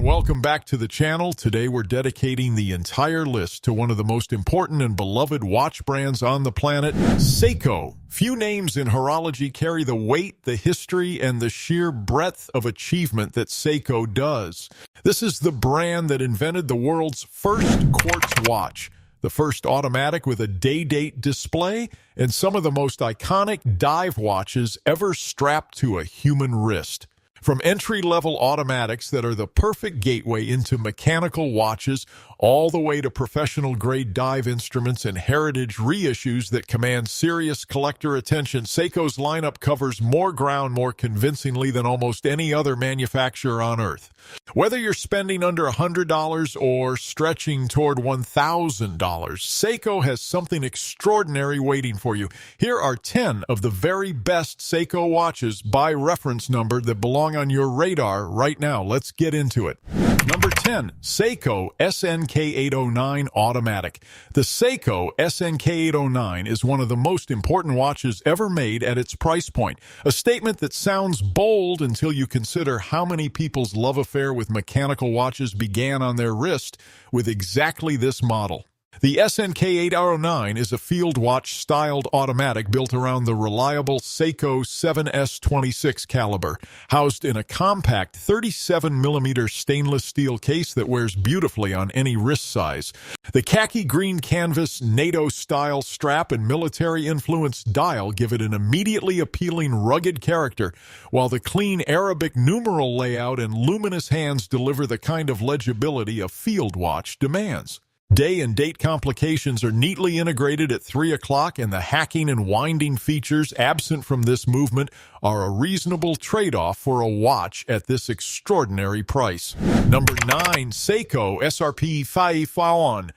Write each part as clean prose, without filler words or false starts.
and welcome back to the channel. Today we're dedicating the entire list to one of the most important and beloved watch brands on the planet, Seiko. Few names in horology carry the weight, the history, and the sheer breadth of achievement that Seiko does. This is the brand that invented the world's first quartz watch, the first automatic with a day-date display, and some of the most iconic dive watches ever strapped to a human wrist. From entry-level automatics that are the perfect gateway into mechanical watches, all the way to professional-grade dive instruments and heritage reissues that command serious collector attention, Seiko's lineup covers more ground more convincingly than almost any other manufacturer on Earth. Whether you're spending under $100 or stretching toward $1,000, Seiko has something extraordinary waiting for you. Here are 10 of the very best Seiko watches by reference number that belong on your radar right now. Let's get into it. Number 10, Seiko SNK809 Automatic. The Seiko SNK809 is one of the most important watches ever made at its price point. A statement that sounds bold until you consider how many people's love affair with mechanical watches began on their wrist with exactly this model. The SNK809 is a field watch-styled automatic built around the reliable Seiko 7S26 caliber, housed in a compact 37mm stainless steel case that wears beautifully on any wrist size. The khaki green canvas NATO-style strap and military-influenced dial give it an immediately appealing rugged character, while the clean Arabic numeral layout and luminous hands deliver the kind of legibility a field watch demands. Day and date complications are neatly integrated at 3 o'clock, and the hacking and winding features absent from this movement are a reasonable trade-off for a watch at this extraordinary price. Number 9, Seiko SUR312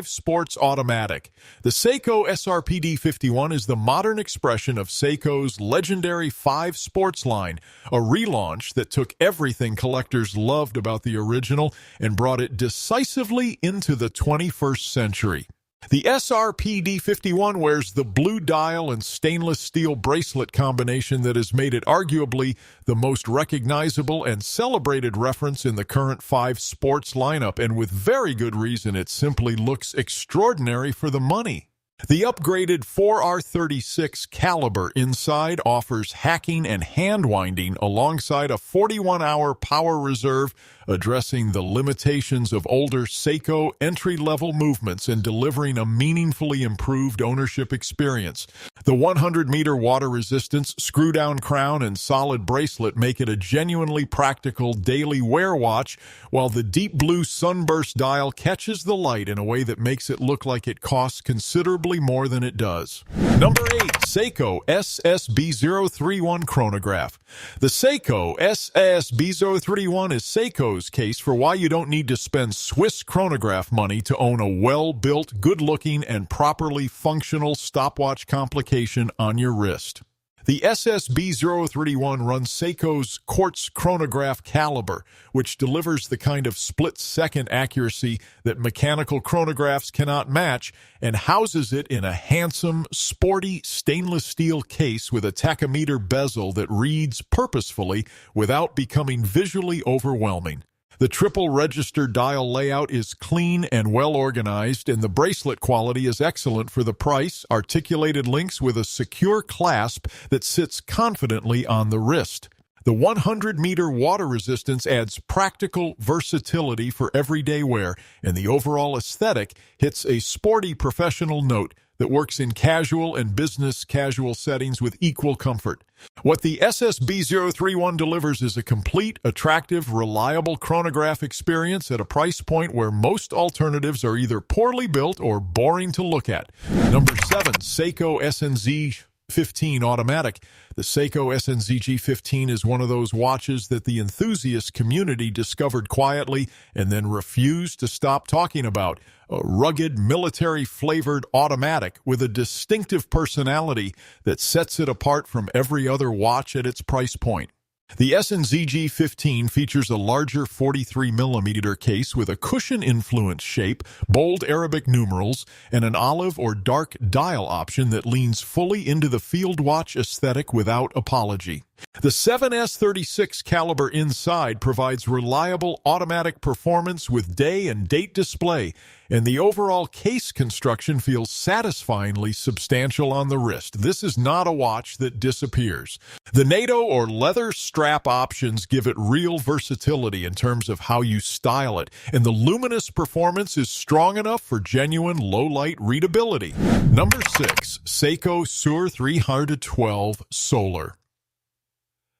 Sports Automatic. The Seiko SRPD51 is the modern expression of Seiko's legendary 5 Sports line, a relaunch that took everything collectors loved about the original and brought it decisively into the 21st century. The SRPD51 wears the blue dial and stainless steel bracelet combination that has made it arguably the most recognizable and celebrated reference in the current 5 Sports lineup, and with very good reason. It simply looks extraordinary for the money. The upgraded 4R36 caliber inside offers hacking and hand winding alongside a 41-hour power reserve, addressing the limitations of older Seiko entry-level movements and delivering a meaningfully improved ownership experience. The 100-meter water resistance, screw-down crown, and solid bracelet make it a genuinely practical daily wear watch, while the deep blue sunburst dial catches the light in a way that makes it look like it costs considerably more than it does. Number 8, Seiko SSB031 Chronograph. The Seiko SSB031 is Seiko's case for why you don't need to spend Swiss chronograph money to own a well-built, good-looking, and properly functional stopwatch complication on your wrist. The SSB031 runs Seiko's quartz chronograph caliber, which delivers the kind of split-second accuracy that mechanical chronographs cannot match, and houses it in a handsome, sporty stainless steel case with a tachometer bezel that reads purposefully without becoming visually overwhelming. The triple-register dial layout is clean and well-organized, and the bracelet quality is excellent for the price, articulated links with a secure clasp that sits confidently on the wrist. The 100-meter water resistance adds practical versatility for everyday wear, and the overall aesthetic hits a sporty professional note that works in casual and business casual settings with equal comfort. What the SSB031 delivers is a complete, attractive, reliable chronograph experience at a price point where most alternatives are either poorly built or boring to look at. Number 7, Seiko SNZG15 Automatic. The Seiko SNZG15 is one of those watches that the enthusiast community discovered quietly and then refused to stop talking about. A rugged, military-flavored automatic with a distinctive personality that sets it apart from every other watch at its price point. The SNZG15 features a larger 43mm case with a cushion-influenced shape, bold Arabic numerals, and an olive or dark dial option that leans fully into the field watch aesthetic without apology. The 7S36 caliber inside provides reliable automatic performance with day and date display, and the overall case construction feels satisfyingly substantial on the wrist. This is not a watch that disappears. The NATO or leather strap options give it real versatility in terms of how you style it, and the luminous performance is strong enough for genuine low-light readability. Number 6. Seiko SUR312 Solar.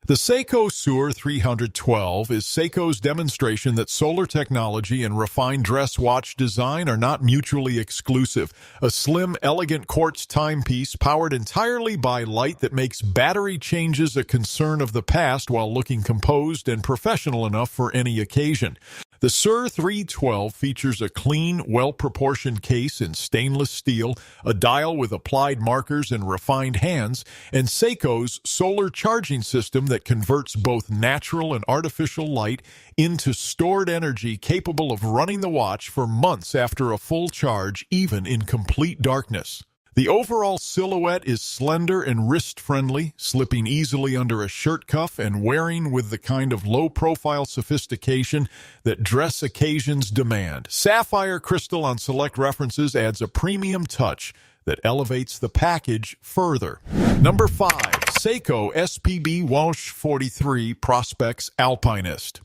The Seiko SUR312 is Seiko's demonstration that solar technology and refined dress watch design are not mutually exclusive. A slim, elegant quartz timepiece powered entirely by light that makes battery changes a concern of the past while looking composed and professional enough for any occasion. The SUR312 features a clean, well-proportioned case in stainless steel, a dial with applied markers and refined hands, and Seiko's solar charging system that converts both natural and artificial light into stored energy capable of running the watch for months after a full charge, even in complete darkness. The overall silhouette is slender and wrist-friendly, slipping easily under a shirt cuff and wearing with the kind of low-profile sophistication that dress occasions demand. Sapphire crystal on select references adds a premium touch that elevates the package further. Number 5. Seiko SPB143 Prospex Alpinist.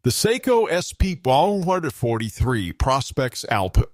The Seiko SPB143 Prospex Alpinist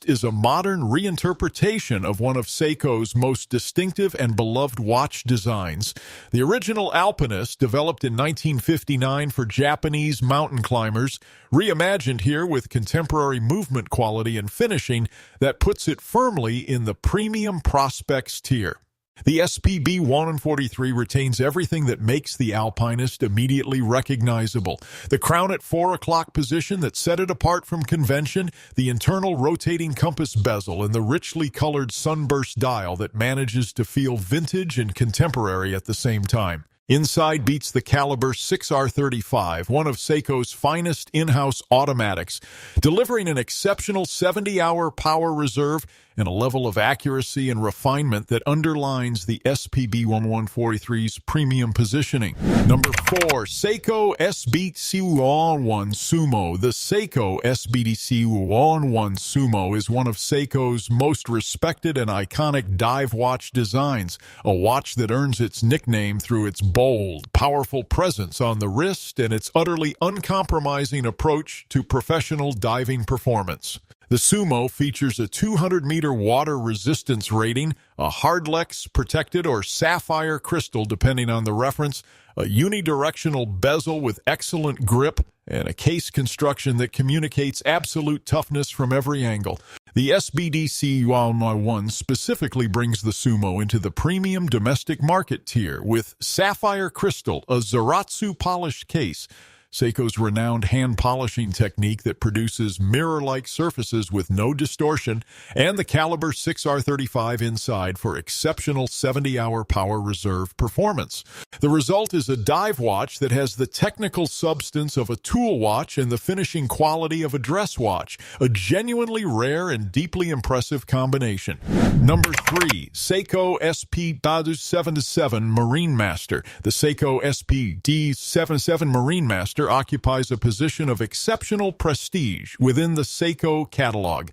is a modern reinterpretation of one of Seiko's most distinctive and beloved watch designs. The original Alpinist, developed in 1959 for Japanese mountain climbers, reimagined here with contemporary movement quality and finishing that puts it firmly in the premium Prospex tier. The SPB143 retains everything that makes the Alpinist immediately recognizable. The crown at 4 o'clock position that set it apart from convention, the internal rotating compass bezel, and the richly colored sunburst dial that manages to feel vintage and contemporary at the same time. Inside beats the caliber SUR312, one of Seiko's finest in-house automatics, delivering an exceptional 70-hour power reserve and a level of accuracy and refinement that underlines the SPB143's premium positioning. Number 4. Seiko SBDC101 Sumo. The Seiko SBDC101 Sumo is one of Seiko's most respected and iconic dive watch designs, a watch that earns its nickname through its bold, powerful presence on the wrist and its utterly uncompromising approach to professional diving performance. The Sumo features a 200-meter water resistance rating, a hardlex protected or sapphire crystal depending on the reference, a unidirectional bezel with excellent grip, and a case construction that communicates absolute toughness from every angle. The SBDC101 specifically brings the Sumo into the premium domestic market tier with sapphire crystal, a Zaratsu polished case, Seiko's renowned hand polishing technique that produces mirror-like surfaces with no distortion, and the caliber SUR312 inside for exceptional 70-hour power reserve performance. The result is a dive watch that has the technical substance of a tool watch and the finishing quality of a dress watch, a genuinely rare and deeply impressive combination. Number 3. Seiko SPB077 Marinemaster. The Seiko SPB077 Marinemaster occupies a position of exceptional prestige within the Seiko catalog.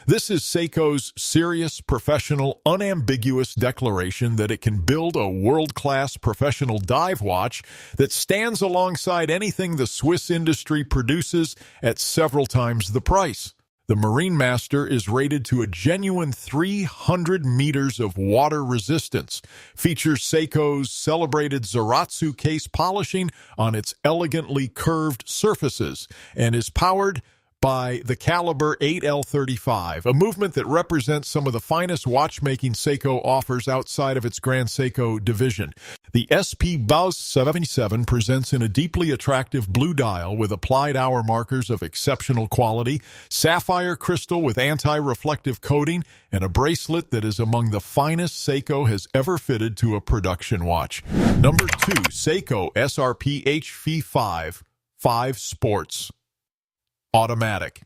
This is Seiko's serious, professional, unambiguous declaration that it can build a world-class professional dive watch that stands alongside anything the Swiss industry produces at several times the price. The Marinemaster is rated to a genuine 300 meters of water resistance, features Seiko's celebrated Zaratsu case polishing on its elegantly curved surfaces, and is powered by the caliber 8L35, a movement that represents some of the finest watchmaking Seiko offers outside of its Grand Seiko division. The SPB077 presents in a deeply attractive blue dial with applied hour markers of exceptional quality, sapphire crystal with anti-reflective coating, and a bracelet that is among the finest Seiko has ever fitted to a production watch. Number 2. Seiko SRP HV5 Sports Automatic.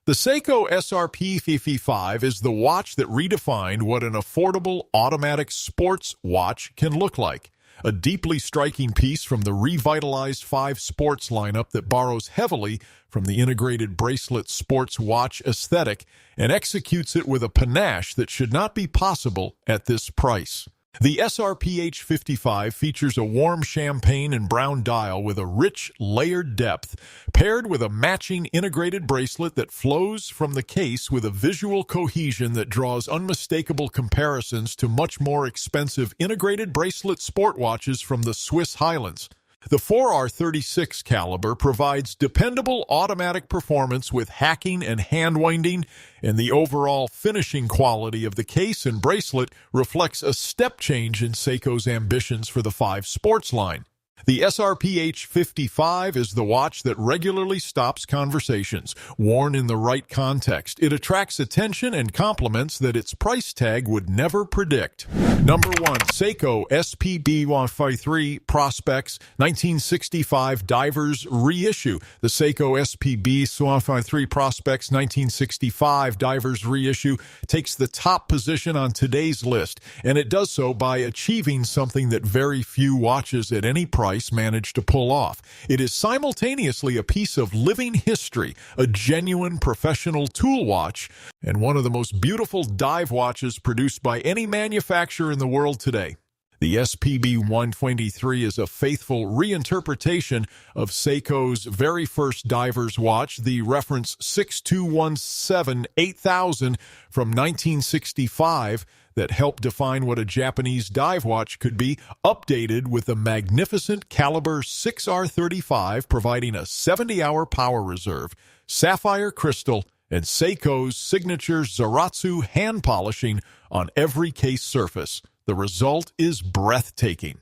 The Seiko SRP55 is the watch that redefined what an affordable automatic sports watch can look like. A deeply striking piece from the revitalized 5 Sports lineup that borrows heavily from the integrated bracelet sports watch aesthetic and executes it with a panache that should not be possible at this price. The SRPH55 features a warm champagne and brown dial with a rich, layered depth, paired with a matching integrated bracelet that flows from the case with a visual cohesion that draws unmistakable comparisons to much more expensive integrated bracelet sport watches from the Swiss Highlands. The 4R36 caliber provides dependable automatic performance with hacking and hand-winding, and the overall finishing quality of the case and bracelet reflects a step change in Seiko's ambitions for the 5 Sports line. The SRPH55 is the watch that regularly stops conversations. Worn in the right context, it attracts attention and compliments that its price tag would never predict. Number 1. Seiko SPB143 Prospex 1965 Divers Reissue. The Seiko SPB153 Prospex 1965 Divers Reissue takes the top position on today's list, and it does so by achieving something that very few watches at any price managed to pull off. It is simultaneously a piece of living history, a genuine professional tool watch, and one of the most beautiful dive watches produced by any manufacturer in the world today. The SPB123 is a faithful reinterpretation of Seiko's very first diver's watch, the reference 6217-8000 from 1965, that helped define what a Japanese dive watch could be, updated with the magnificent caliber 6R35, providing a 70-hour power reserve, sapphire crystal, and Seiko's signature Zaratsu hand polishing on every case surface. The result is breathtaking.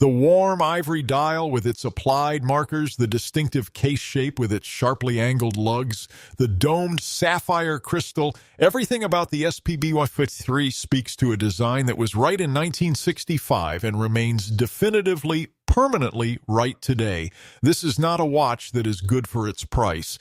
The warm ivory dial with its applied markers, the distinctive case shape with its sharply angled lugs, the domed sapphire crystal, everything about the SPB153 speaks to a design that was right in 1965 and remains definitively, permanently right today. This is not a watch that is good for its price.